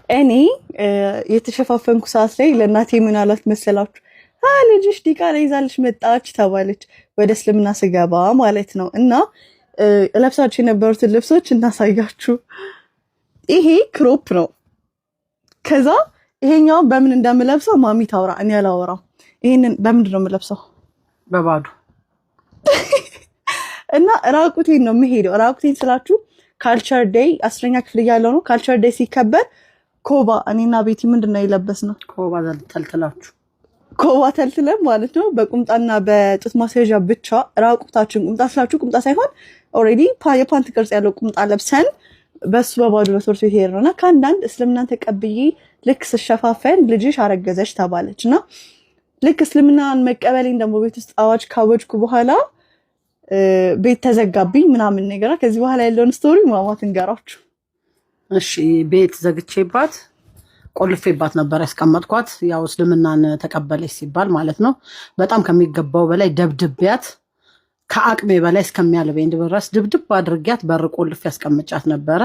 እኔ የተሸፋፈንኩ ሰዓት ላይ ለእናቴ ምን አላት መሰላችሁ? ልጅሽ ዲቃላ ይዛልሽ መጣች ተባለች። ወደ እስልምና ስገባ ማለት ነው። እና ለብሳችሁ የነበሩትን ልብሶች እናሳያችሁ። ይሄ ክሮፕ ነው። ከዛ ይሄኛው በምን እንደምለብሰው ማሚ ታውራ፣ እኔ አላወራም። ይሄንን በምንድን ነው የምለብሰው? በባዶ እና ራቁቴን ነው የምሄደው። ራቁቴን ስላችሁ ካልቸር ዴይ 10ኛ ክፍል እያለሁ ነው። ካልቸር ዴይ ሲከበር ኮባ እኔና ቤቲ ምንድነው የለበስነው? ኮባ ተልትላችሁ ኮባ ተልትለም ማለት ነው። በቁምጣና በጡት ማስያዣ ብቻ ራቁታችን፣ ቁምጣ ስላችሁ ቁምጣ ሳይሆን ኦልሬዲ የፓንት ቅርጽ ያለው ቁምጣ ለብሰን በሱ በባዶ በትምህርት ቤት ሄድን እና ከአንዳንድ እስልምናን ተቀብዬ ልክ ስሸፋፈን ልጅሽ አረገዘች ተባለች እና ልክ እስልምናን መቀበሌን ደግሞ ቤት ውስጥ አዋጅ ካወጅኩ በኋላ ቤት ተዘጋብኝ ምናምን ነገር። ከዚህ በኋላ ያለውን ስቶሪ ማማት እንገራችሁ። እሺ ቤት ዘግቼባት ቆልፌባት ነበር ያስቀመጥኳት። ያው እስልምናን ተቀበለች ሲባል ማለት ነው። በጣም ከሚገባው በላይ ደብድቤያት ከአቅሜ በላይ እስከሚያልበኝ ድረስ ድብድብ አድርጊያት በር ቆልፌ ያስቀምጫት ነበረ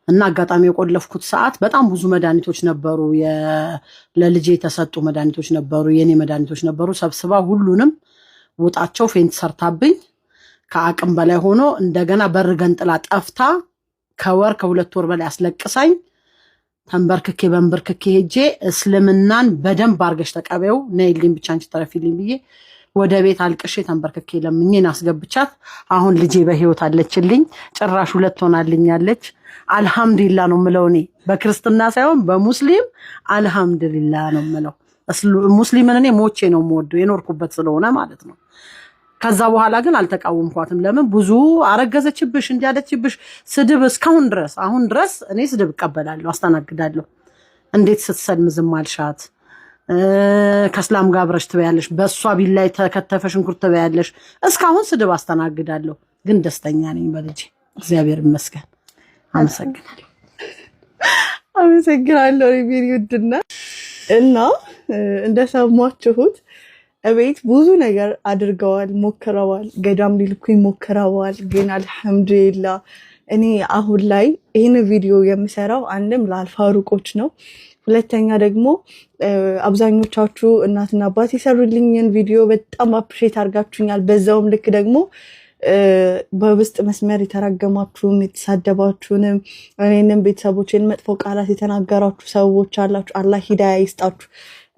እና አጋጣሚ የቆለፍኩት ሰዓት በጣም ብዙ መድኃኒቶች ነበሩ፣ ለልጄ የተሰጡ መድኃኒቶች ነበሩ፣ የኔ መድኃኒቶች ነበሩ። ሰብስባ ሁሉንም ውጣቸው ፌንት ሰርታብኝ ከአቅም በላይ ሆኖ እንደገና በር ገንጥላ ጠፍታ ከወር ከሁለት ወር በላይ አስለቅሳኝ ተንበርክኬ በንበርክኬ ሄጄ እስልምናን በደንብ አርገሽ ተቀበው ነይልኝ ብቻ አንቺ ተረፊልኝ ብዬ ወደ ቤት አልቅሼ ተንበርክኬ ለምኜን አስገብቻት አሁን ልጄ በህይወት አለችልኝ። ጭራሽ ሁለት ሆናልኛለች። አልহামዱሊላህ ነው የምለው። እኔ በክርስትና ሳይሆን በሙስሊም አልহামዱሊላህ ነው የምለው። ሙስሊምን እኔ ሞቼ ነው የምወደው የኖርኩበት ስለሆነ ማለት ነው። ከዛ በኋላ ግን አልተቃወምኳትም። ለምን ብዙ አረገዘችብሽ እንዲያለችብሽ ስድብ እስካሁን ድረስ አሁን ድረስ እኔ ስድብ እቀበላለሁ፣ አስተናግዳለሁ። እንዴት ስትሰልም ዝም አልሻት? ከእስላም ጋር አብረሽ ትበያለሽ፣ በእሷ ቢላይ ተከተፈ ሽንኩርት ትበያለሽ። እስካሁን ስድብ አስተናግዳለሁ፣ ግን ደስተኛ ነኝ በልጄ እግዚአብሔር ይመስገን። አመሰግናለሁ። አመሰግናለሁ ሪቪው ውድና እና እንደሰማችሁት እቤት ብዙ ነገር አድርገዋል፣ ሞክረዋል፣ ገዳም ሊልኩኝ ሞክረዋል። ግን አልহামዱሊላህ እኔ አሁን ላይ ይህን ቪዲዮ የምሰራው አንድም ለአልፋሩቆች ነው፣ ሁለተኛ ደግሞ አብዛኞቻችሁ እናትና አባት የሰሩልኝን ቪዲዮ በጣም አፕሪሼት አድርጋችሁኛል። በዛውም ልክ ደግሞ በውስጥ መስመር የተራገማችሁም የተሳደባችሁንም እኔንም ቤተሰቦችን መጥፎ ቃላት የተናገራችሁ ሰዎች አላችሁ። አላህ ሂዳያ ይስጣችሁ።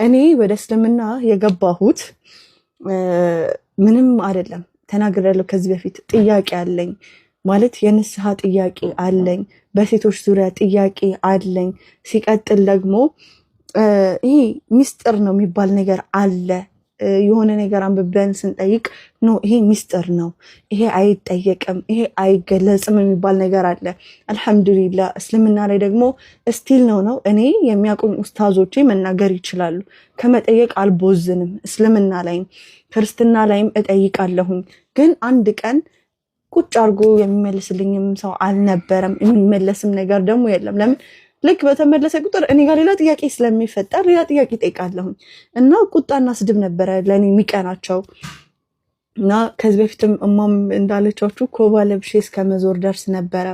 እኔ ወደ እስልምና የገባሁት ምንም አይደለም፣ ተናግሬያለሁ ከዚህ በፊት። ጥያቄ አለኝ ማለት የንስሐ ጥያቄ አለኝ፣ በሴቶች ዙሪያ ጥያቄ አለኝ። ሲቀጥል ደግሞ ይሄ ሚስጥር ነው የሚባል ነገር አለ። የሆነ ነገር አንብበን ስንጠይቅ ኖ ይሄ ሚስጥር ነው፣ ይሄ አይጠየቅም፣ ይሄ አይገለጽም የሚባል ነገር አለ። አልহামዱሊላህ እስልምና ላይ ደግሞ ስቲል ነው እኔ የሚያውቁኝ ኡስታዞቼ መናገር ይችላሉ። ከመጠየቅ አልቦዝንም። እስልምና ላይም ክርስትና ላይም እጠይቃለሁኝ። ግን አንድ ቀን ቁጭ አድርጎ የሚመልስልኝም ሰው አልነበረም። የሚመለስም ነገር ደግሞ የለም። ለምን ልክ በተመለሰ ቁጥር እኔ ጋር ሌላ ጥያቄ ስለሚፈጠር ሌላ ጥያቄ ጠይቃለሁኝ እና ቁጣና ስድብ ነበረ ለኔ የሚቀናቸው። እና ከዚህ በፊትም እማም እንዳለቻችሁ ኮባ ለብሼ እስከ መዞር ደርስ ነበረ።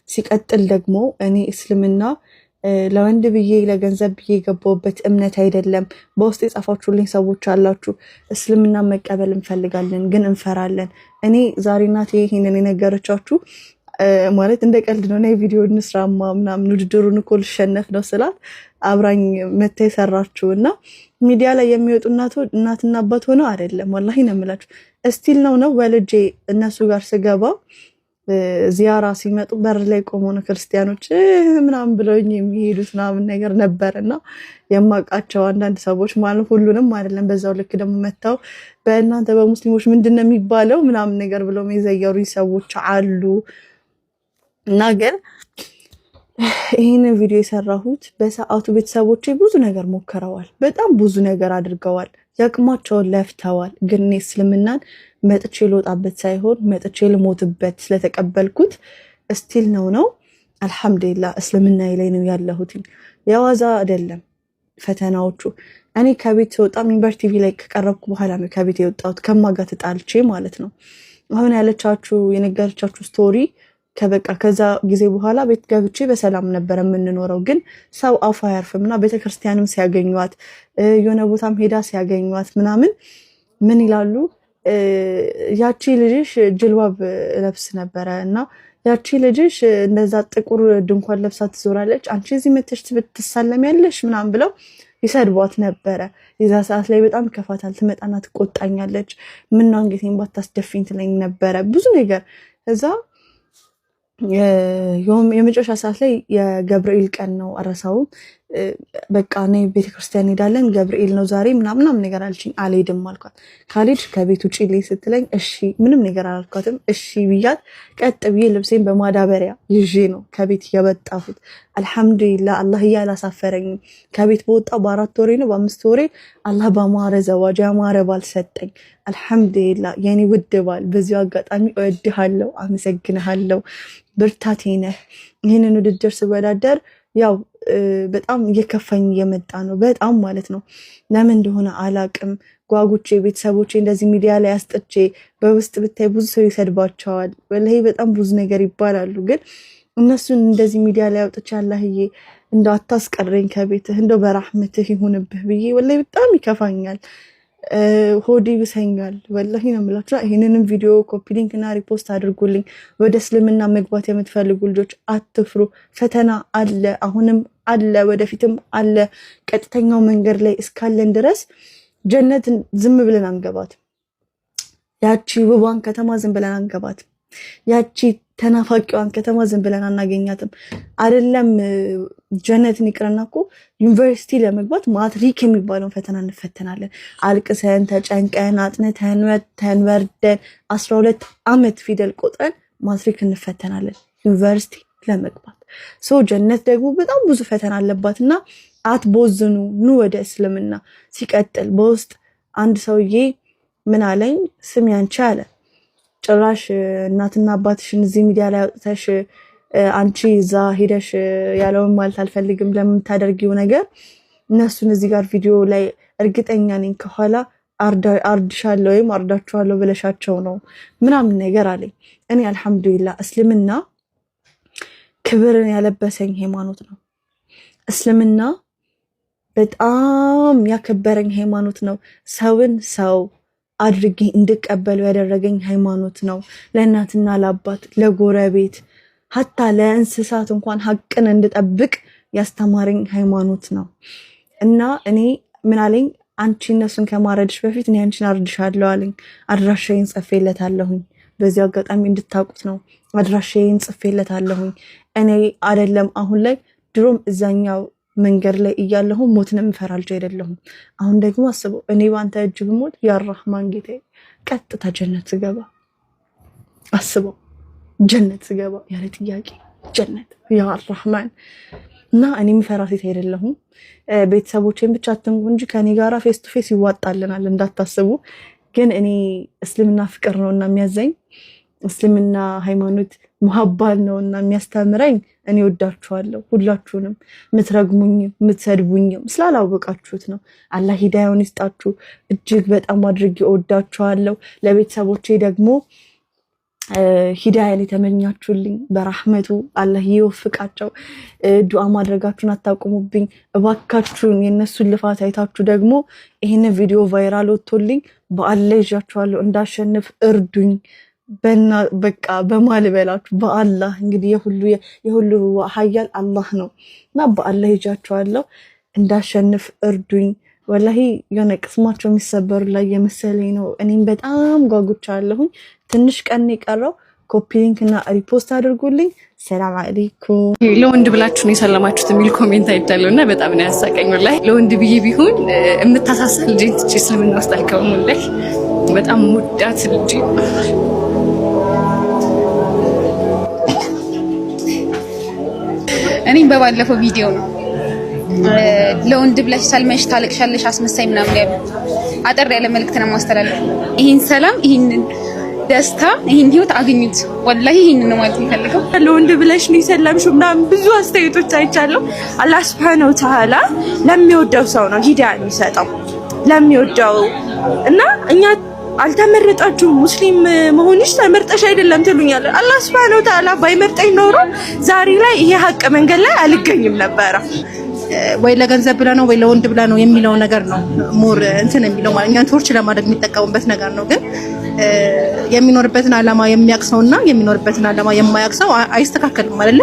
ሲቀጥል ደግሞ እኔ እስልምና ለወንድ ብዬ ለገንዘብ ብዬ የገባሁበት እምነት አይደለም። በውስጥ የጻፋችሁልኝ ሰዎች አላችሁ እስልምና መቀበል እንፈልጋለን ግን እንፈራለን። እኔ ዛሬ እናቴ ይሄንን የነገረቻችሁ ማለት እንደ ቀልድ ነው። ናይ ቪዲዮ እንስራማ ምናምን ውድድሩን እኮ ልሸነፍ ነው ስላት አብራኝ መታ የሰራችሁ እና ሚዲያ ላይ የሚወጡ እናትና አባት ሆነው አይደለም። ወላሂ ነው የምላችሁ። እስቲል ነው ወልጄ እነሱ ጋር ስገባ ዚያራ ሲመጡ በር ላይ ቆሞ ነው ክርስቲያኖች ምናምን ብለውኝ የሚሄዱት ምናምን ነገር ነበርና የማውቃቸው አንዳንድ ሰዎች ማለት ሁሉንም አይደለም። በዛው ልክ ደግሞ መታው በእናንተ በሙስሊሞች ምንድነው የሚባለው ምናምን ነገር ብለው የዘየሩ ሰዎች አሉ። እና ግን ይህን ቪዲዮ የሰራሁት በሰዓቱ ቤተሰቦቼ ብዙ ነገር ሞክረዋል፣ በጣም ብዙ ነገር አድርገዋል፣ ያቅማቸውን ለፍተዋል። ግን እኔ እስልምናን መጥቼ ልወጣበት ሳይሆን መጥቼ ልሞትበት ስለተቀበልኩት እስቲል ነው አልহামዱሊላህ እስልምና ላይ ነው ያለሁት። የዋዛ አይደለም ፈተናዎቹ። እኔ ከቤት ስወጣ ሚንበር ቲቪ ላይ ከቀረብኩ በኋላ ነው ከቤት የወጣሁት ከማጋ ተጣልቼ ማለት ነው። አሁን ያለቻችሁ የነገረቻችሁ ስቶሪ ከበቃ ከዛ ጊዜ በኋላ ቤት ገብቼ በሰላም ነበር የምንኖረው። ግን ሰው አፉ አያርፍምና ቤተክርስቲያንም ሲያገኟት የሆነ ቦታም ሄዳ ሲያገኟት ምናምን ምን ይላሉ? ያቺ ልጅሽ ጅልባብ ለብስ ነበረ እና ያቺ ልጅሽ እንደዛ ጥቁር ድንኳን ለብሳ ትዞራለች፣ አንቺ እዚህ መተሽ ትሳለሚያለሽ ምናምን ብለው ይሰድቧት ነበረ። የዛ ሰዓት ላይ በጣም ከፋታል። ትመጣና ትቆጣኛለች። ምነው አንገቴን ባታስደፊኝ ትለኝ ነበረ ብዙ ነገር። እዛ የመጨረሻ ሰዓት ላይ የገብርኤል ቀን ነው አረሳውም። በቃ እኔ ቤተክርስቲያን ሄዳለን ገብርኤል ነው ዛሬ ምናምን ነገር አለችኝ። አልሄድም አልኳት። ካልሄድሽ ከቤት ውጪ ላይ ስትለኝ እሺ ምንም ነገር አላልኳትም። እሺ ብያት ቀጥ ብዬ ልብሴን በማዳበሪያ ይዤ ነው ከቤት የወጣሁት። አልሐምዱሊላህ አላህ አላሳፈረኝም። ከቤት በወጣው በ4 ወሬ ነው በ5 ወሬ አላህ በማረ ዘዋጅ ያማረ ባል ሰጠኝ። አልሐምዱሊላህ የኔ ውድ ባል፣ በዚሁ አጋጣሚ እወድሃለሁ፣ አመሰግንሃለሁ፣ ብርታቴ ነህ። ይህንን ውድድር ስወዳደር ያው በጣም እየከፋኝ እየመጣ ነው፣ በጣም ማለት ነው። ለምን እንደሆነ አላቅም። ጓጉቼ ቤተሰቦቼ እንደዚህ ሚዲያ ላይ አስጥቼ በውስጥ ብታይ ብዙ ሰው ይሰድባቸዋል። ወላሂ በጣም ብዙ ነገር ይባላሉ። ግን እነሱን እንደዚህ ሚዲያ ላይ አውጥቼ አላህዬ እንደው አታስቀረኝ ከቤትህ እንደው በራህመትህ ይሁንብህ ብዬ ወላሂ በጣም ይከፋኛል፣ ሆዴ ይብሰኛል። ወላሂ ነው የምላችሁ። ይሄንንም ቪዲዮ ኮፒ ሊንክ እና ሪፖስት አድርጉልኝ። ወደ እስልምና መግባት የምትፈልጉ ልጆች አትፍሩ። ፈተና አለ፣ አሁንም አለ፣ ወደፊትም አለ። ቀጥተኛው መንገድ ላይ እስካለን ድረስ ጀነትን ዝም ብለን አንገባት። ያቺ ውቧን ከተማ ዝም ብለን አንገባት። ያቺ ተናፋቂዋን ከተማ ዝም ብለን አናገኛትም። አይደለም ጀነትን ይቅርና እኮ ዩኒቨርሲቲ ለመግባት ማትሪክ የሚባለውን ፈተና እንፈተናለን። አልቅሰን ተጨንቀን አጥንተን ወተን ወርደን 12 ዓመት ፊደል ቆጥረን ማትሪክ እንፈተናለን ዩኒቨርሲቲ ለመግባት። ጀነት ደግሞ በጣም ብዙ ፈተና አለባትና አትቦዝኑ፣ ኑ ወደ እስልምና። ሲቀጥል በውስጥ አንድ ሰውዬ ምን አለኝ፣ ስም ያንቺ አለ ጭራሽ እናትና አባትሽን እዚህ ሚዲያ ላይ አውጥተሽ አንቺ እዛ ሄደሽ ያለውን ማለት አልፈልግም ለምታደርጊው ነገር እነሱን እዚህ ጋር ቪዲዮ ላይ እርግጠኛ ነኝ ከኋላ አርድሻለሁ ወይም አርዳችኋለሁ ብለሻቸው ነው ምናምን ነገር አለኝ። እኔ አልሐምዱሊላህ እስልምና ክብርን ያለበሰኝ ሃይማኖት ነው። እስልምና በጣም ያከበረኝ ሃይማኖት ነው። ሰውን ሰው አድርጌ እንድቀበለው ያደረገኝ ሃይማኖት ነው። ለእናትና ለአባት ለጎረቤት ሀታ ለእንስሳት እንኳን ሀቅን እንድጠብቅ ያስተማረኝ ሃይማኖት ነው። እና እኔ ምን አለኝ፣ አንቺ እነሱን ከማረድሽ በፊት እኔ አንቺን አርድሻለሁ አለኝ። አድራሻዬን ጽፌለታለሁኝ። በዚህ አጋጣሚ እንድታውቁት ነው። አድራሻዬን ጽፌለታለሁኝ። እኔ አይደለም አሁን ላይ ድሮም እዛኛው መንገድ ላይ እያለሁ ሞትን የምፈራ ልጅ አይደለሁም። አሁን ደግሞ አስበው እኔ ባንተ እጅ ብሞት ያ ረህማን ጌታዬ ቀጥታ ጀነት ስገባ፣ አስበው ጀነት ስገባ ያለ ጥያቄ ጀነት ያ ረህማን። እና እኔ የምፈራ ሴት አይደለሁም። ቤተሰቦቼን ብቻ አትንኩ እንጂ ከኔ ጋራ ፌስ ቱ ፌስ ይዋጣልናል እንዳታስቡ። ግን እኔ እስልምና ፍቅር ነውና የሚያዘኝ፣ እስልምና ሃይማኖት ሙሐባል ነውና የሚያስተምረኝ። እኔ ወዳችኋለሁ ሁላችሁንም፣ ምትረግሙኝም ምትሰድቡኝም ስላላወቃችሁት ነው። አላህ ሂዳያውን ይስጣችሁ። እጅግ በጣም አድርጌ ወዳችኋለሁ። ለቤተሰቦቼ ደግሞ ሂዳያን የተመኛችሁልኝ በራህመቱ አላህ ይወፍቃቸው። ዱዓ ማድረጋችሁን አታቁሙብኝ እባካችሁን። የነሱን ልፋት አይታችሁ ደግሞ ይሄንን ቪዲዮ ቫይራል ወጥቶልኝ በአላህ ይዣችኋለሁ እንዳሸንፍ እርዱኝ። በቃ በማልበላችሁ በአላህ እንግዲህ የሁሉ ሀያል አላህ ነው እና በአላህ ይዣችኋለሁ እንዳሸንፍ እርዱኝ። ወላሂ የሆነ ቅስማቸው የሚሰበሩ ላይ የመሰለኝ ነው። እኔም በጣም ጓጉቻለሁኝ። ትንሽ ቀን የቀረው። ኮፒ ሊንክ እና ሪፖስት አድርጉልኝ። ሰላም አለይኩም። ለወንድ ብላችሁ ነው የሰለማችሁት የሚል ኮሜንት አይቻለሁ እና በጣም ነው ያሳቀኝ። ወላሂ ለወንድ ብዬ ቢሆን የምታሳሰል ልጅ ትቼ እስልምና ውስጥ አልገባም። ወላሂ በጣም ሙዳት ልጅ እኔም በባለፈው ቪዲዮ ነው ለወንድ ብለሽ ሰልመሽ ታለቅሻለሽ አስመሳይ ምናምን ያሉ አጠር ያለ መልእክት ነው ማስተላለፍ። ይሄን ሰላም፣ ይሄን ደስታ፣ ይሄን ህይወት አግኙት። ወላሂ ይሄን ነው ማለት የሚፈልገው። ለወንድ ብለሽ ነው የሰለምሽው ምናምን ብዙ አስተያየቶች አይቻለሁ። አላህ Subhanahu Wa Ta'ala ለሚወደው ሰው ነው ሂዳያ የሚሰጠው ለሚወደው እና እኛ አልተመረጣችሁም ሙስሊም መሆንሽ ተመርጠሽ አይደለም ትሉኛል። አላህ Subhanahu Wa Ta'ala ባይመርጠኝ ኖሮ ዛሬ ላይ ይሄ ሀቅ መንገድ ላይ አልገኝም ነበረ። ወይ ለገንዘብ ብለ ነው ወይ ለወንድ ብለ ነው የሚለው ነገር ነው ሞር እንትን የሚለው ማለት እኛን ቶርች ለማድረግ የሚጠቀሙበት ነገር ነው። ግን የሚኖርበትን ዓላማ የሚያቅሰውና የሚኖርበትን ዓላማ የማያቅሰው አይስተካከልም አይደለ?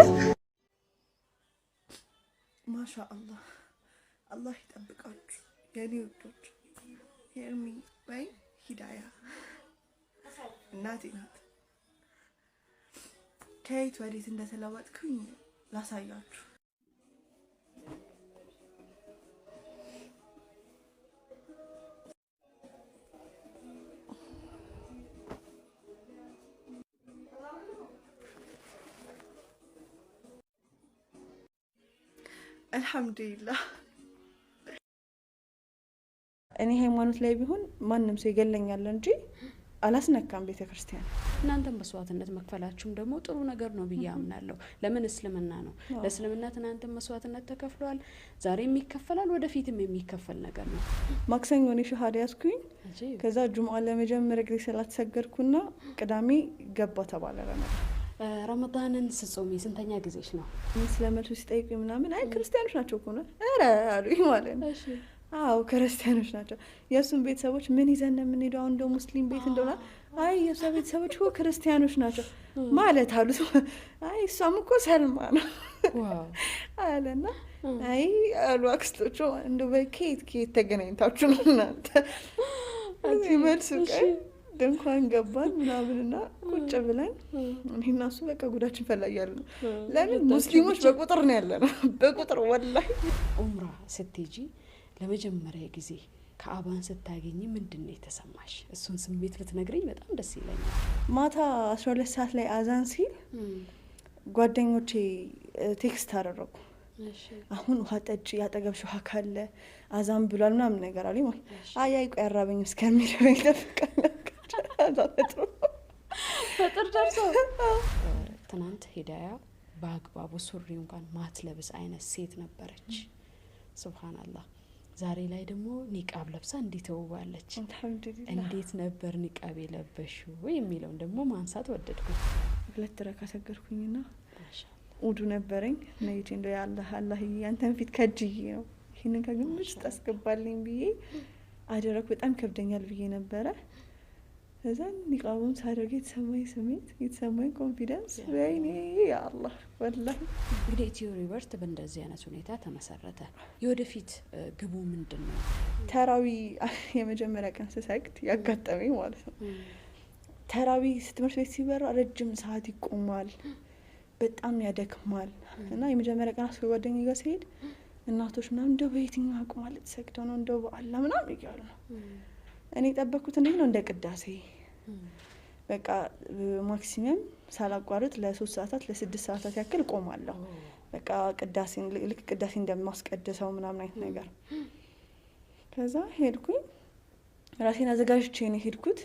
ማሻአላህ አላህ ይጠብቃችሁ የኔ ውዶች። ሄርሚ ወይ ሂዳያ እናቴ ናት። ከየት ወዴት እንደተለወጥኩኝ ላሳያችሁ። አልሐምዱሊላህ እኔ ሃይማኖት ላይ ቢሆን ማንም ሰው ይገለኛል እንጂ አላስነካም ቤተክርስቲያን። እናንተም መስዋዕትነት መክፈላችሁም ደግሞ ጥሩ ነገር ነው ብዬ አምናለሁ። ለምን እስልምና ነው። ለእስልምና ትናንትም መስዋዕትነት ተከፍሏል፣ ዛሬም ይከፈላል፣ ወደፊትም የሚከፈል ነገር ነው። ማክሰኞ ነው ሻሃዳ ያስኩኝ። ከዛ ጁምዓ ለመጀመሪያ ጊዜ ሰላት ሰገድኩና ቅዳሜ ገባ ተባለ ረመዳን። ረመዳንን ስጾሚ ስንተኛ ጊዜሽ ነው? ስለመልሱ ሲጠይቁኝ ምናምን አይ ክርስቲያኖች ናቸው እኮ ነው ኧረ አሉኝ ማለት ነው። አዎ ክርስቲያኖች ናቸው። የእሱን ቤተሰቦች ምን ይዘን ነው የምንሄደው? አሁን ደግሞ ሙስሊም ቤት እንደሆነ አይ የእሷ ቤተሰቦች እኮ ክርስቲያኖች ናቸው ማለት አሉት። አይ እሷም እኮ ሰልማ ነው አለና አይ አሉ አክስቶቹ እንደው በኬት ተገናኝታችሁ ነው እናንተ እዚህ መልሱ ቀን ድንኳን ገባን ምናምንና ቁጭ ብለን እኔና እሱ በቃ ጉዳችን ፈላያሉ። ለምን ሙስሊሞች በቁጥር ነው ያለነው በቁጥር ወላሂ። ኡምራ ስትሄጂ ለመጀመሪያ ጊዜ ከአባን ስታገኝ ምንድነው የተሰማሽ? እሱን ስሜት ብትነግሪኝ በጣም ደስ ይለኛል። ማታ 12 ሰዓት ላይ አዛን ሲል ጓደኞቼ ቴክስት አደረጉ። አሁን ውሃ ጠጪ ያጠገብሽ ውሃ ካለ አዛን ብሏል ምናምን ነገር አለኝ። አይ ቆይ አራበኝ እስከሚደርሰኝ ተፈቀለ ፈጥር ደርሶ ትናንት ሂዳያ በአግባቡ ሱሪ እንኳን ማትለብስ አይነት ሴት ነበረች። ሱብሃንአላህ ዛሬ ላይ ደግሞ ኒቃብ ለብሳ እንዴት ተውባለች። እንዴት ነበር ኒቃብ የለበሽው የሚለውን ደግሞ ማንሳት ወደድኩ። 2 ረካ ሰገድኩኝና ውዱ ነበረኝ ነይቼ እንደው አላህ ያንተን ፊት ከጅዬ ነው ይሄንን ከግምት ታስገባልኝ ብዬ አደረኩ። በጣም ከብደኛል ብዬ ነበረ። እዛ ኒቃቡን ሳደርግ የተሰማኝ ስሜት የተሰማኝ ኮንፊደንስ ወይኔ ያ አላህ ወላሂ። እንግዲህ ኢትዮ ሪቨርት በእንደዚህ አይነት ሁኔታ ተመሰረተ። የወደፊት ግቡ ምንድነው? ተራዊ የመጀመሪያ ቀን ስሰግድ ያጋጠመኝ ማለት ነው። ተራዊ ትምህርት ቤት ሲበራ ረጅም ሰዓት ይቆማል፣ በጣም ያደክማል። እና የመጀመሪያ ቀን ጓደኛዬ ጋር ሲሄድ እናቶች ምናምን እንደው በየትኛው አቁማል ተሰግደው ነው እንደው በአላህ ምናምን ይያሉ ነው። እኔ ጠበቅኩት እንዴት ነው እንደ ቅዳሴ በቃ ማክሲመም ሳላቋርጥ ለ3 ሰዓታት ለ6 ሰዓታት ያክል ቆማለሁ። በቃ ቅዳሴን ልክ ቅዳሴ እንደማስቀድሰው ምናምን አይነት ነገር። ከዛ ሄድኩኝ ራሴን አዘጋጅቼ ነው ሄድኩት።